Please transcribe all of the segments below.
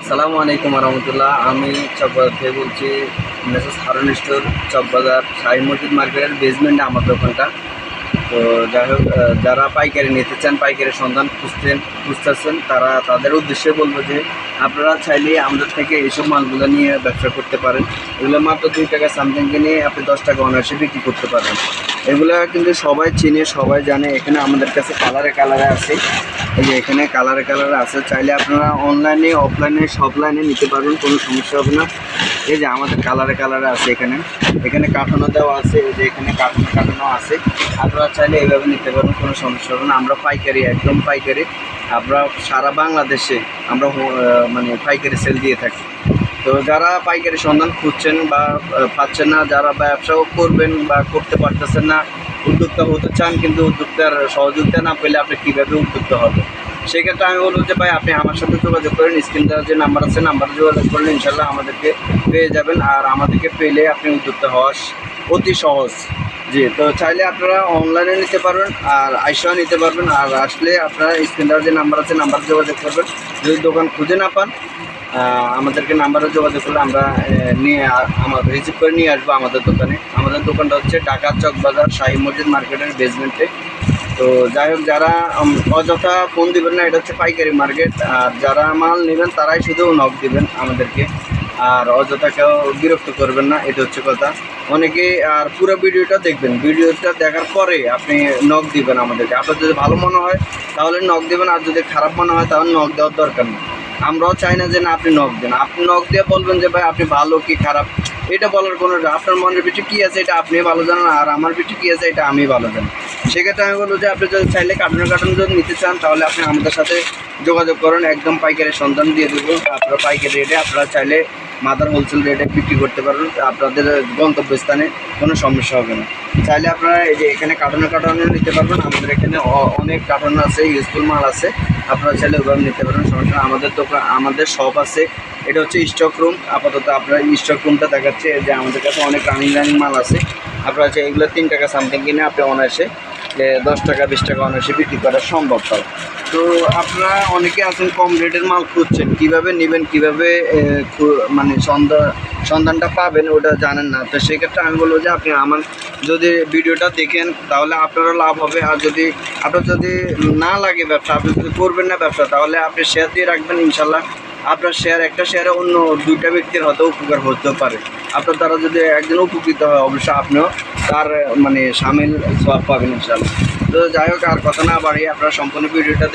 আসসালামু আলাইকুম রহমতুল্লাহ। আমি চকবাজার থেকে বলছি। মেসেজ হারুন স্টোর, চকবাজার শাহী মসজিদ মার্কেটের বেসমেন্টে আমার দোকানটা। তো যাই হোক, যারা পাইকারি নিতে চান, পাইকারি সন্ধান খুঁজতেছেন, তাদের উদ্দেশ্যে বলবো যে আপনারা চাইলে আমাদের থেকে এইসব মালগুলো নিয়ে ব্যবসা করতে পারেন। এগুলো মাত্র 2 টাকা সামথিং কিনে আপনি 10 টাকা অনায়াসে বিক্রি করতে পারেন। এগুলো কিন্তু সবাই চিনে, সবাই জানে। এখানে আমাদের কাছে কালারে আছে। এই যে এখানে কালারে আছে। চাইলে আপনারা অনলাইনে, অফলাইনে, সব লাইনে নিতে পারবেন, কোনো সমস্যা হবে না। এই যে আমাদের কালারে আছে। এখানে কার্টুনও দেওয়া আছে। এই যে এখানে কার্টুনও আছে। আপনারা চাইলে এইভাবে নিতে পারবেন, কোনো সমস্যা হবে না। আমরা পাইকারি, একদম পাইকারি। আমরা সারা বাংলাদেশে আমরা মানে পাইকারি সেল দিয়ে থাকি। তো যারা পাইকারি সন্ধান খুঁজছেন বা পাচ্ছেন না, যারা ব্যবসাও করবেন বা করতে পারতেছেন না, উদ্যোক্তা হতে চান কিন্তু উদ্যোক্তার সহযোগিতা না পেলে আপনি কীভাবে উদ্যোক্তা হবেন, সেক্ষেত্রে আমি বলবো যে ভাই আপনি আমার সাথে যোগাযোগ করেন। স্ক্রিন দেওয়ার যে নাম্বার আছে, নাম্বারে যোগাযোগ করলে ইনশাল্লাহ আমাদেরকে পেয়ে যাবেন। আর আমাদেরকে পেলে আপনি উদ্যোক্তা হওয়া অতি সহজ। জি, তো চাইলে আপনারা অনলাইনে নিতে পারবেন আর আইসাও নিতে পারবেন। আর আসলে আপনারা স্ক্রিন দেওয়ার যে নাম্বার আছে, নাম্বারে যোগাযোগ করবেন। যদি দোকান খুঁজে না পান, আমাদেরকে নাম্বারে যোগাযোগ করলে আমরা রিসিভ করে নিয়ে আসবো আমাদের দোকানে। আমাদের দোকানটা হচ্ছে ঢাকা চকবাজার শাহী মসজিদ মার্কেটের বেসমেন্টে। তো যাই হোক, যারা অযথা ফোন দিবেন না, এটা হচ্ছে পাইকারি মার্কেট। আর যারা মাল নেবেন তারাই শুধু নক দিবেন আমাদেরকে। আর অযথা কেউ বিরক্ত করবেন না, এটা হচ্ছে কথা। অনেকে আর পুরো ভিডিওটা দেখবেন, ভিডিওটা দেখার পরে আপনি নক দিবেন আমাদেরকে। আপনার যদি ভালো মনে হয় তাহলে নক দিবেন, আর যদি খারাপ মনে হয় তাহলে নক দেওয়ার দরকার নেই। আমরাও চাই না যে না আপনি নক দেন। আপনি নক দিয়ে বলবেন যে ভাই আপনি ভালো কি খারাপ, এটা বলার কোনো, আপনার মনের ভিতরে কী আছে এটা আপনি ভালো জানেন, আর আমার ভিতরে কী আছে এটা আমি ভালো জানি। সেক্ষেত্রে আমি বলবো যে আপনি যদি চাইলে কার্টুন যদি নিতে চান তাহলে আপনি আমাদের সাথে যোগাযোগ করেন। একদম পাইকারি সন্ধান দিয়ে দেবো। আপনারা পাইকারি রেটে, আপনারা চাইলে মাদার হোলসেল রেটে বিক্রি করতে পারবেন। আপনাদের গন্তব্যস্থানে কোনো সমস্যা হবে না। চাইলে আপনারা এই যে এখানে কার্টুনও নিতে পারবেন। আমাদের এখানে অনেক কার্টুন আছে, ইউজফুল মাল আছে। আপনারা চাইলে ওইভাবে নিতে পারবেন, সমস্যা। আমাদের দোকান, আমাদের শপ আছে। এটা হচ্ছে স্টক রুম। আপাতত আপনারা স্টক রুমটা দেখাচ্ছে যে আমাদের কাছে অনেক রানিং মাল আছে। আপনারা হচ্ছে এগুলো 3 টাকা সামথিং কিনে আপনি অনায়াসে 10 টাকা 20 টাকা অনায়াসে বিক্রি করা সম্ভব হয়। তো আপনারা অনেকে আছেন কম রেটের মাল খুঁজছেন, কীভাবে নেবেন, কীভাবে মানে সন্ধানটা পাবেন ওটা জানেন না। তো সেক্ষেত্রে আমি বলবো যে আপনি আমার যদি ভিডিওটা দেখেন তাহলে আপনারও লাভ হবে। আর যদি আপনার যদি না লাগে ব্যবসা, আপনি যদি করবেন না ব্যবসা, তাহলে আপনি শেয়ার দিয়ে রাখবেন। ইনশাল্লাহ আপনার একটা শেয়ারে অন্য 2টা ব্যক্তির হয়তো উপকার হতেও পারে। আপনার দ্বারা যদি একজন উপকৃত হয়, অবশ্যই আপনিও তার মানে সামিল সওয়াব পাবেন ইনশাল্লাহ। তো যাই হোক, আর কথা না বাড়িয়ে আপনারা সম্পূর্ণ ভিডিওটা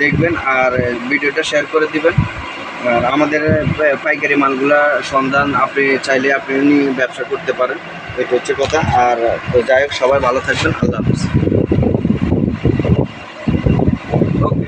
দেখবেন আর ভিডিওটা শেয়ার করে দিবেন। আর আমাদের পাইকারি মালগুলা সন্ধান আপনি চাইলে আপনি ব্যবসা করতে পারেন, এটা হচ্ছে কথা। আর তো যাই হোক, সবাই ভালো থাকবেন। আল্লাহ হাফেজ। ওকে।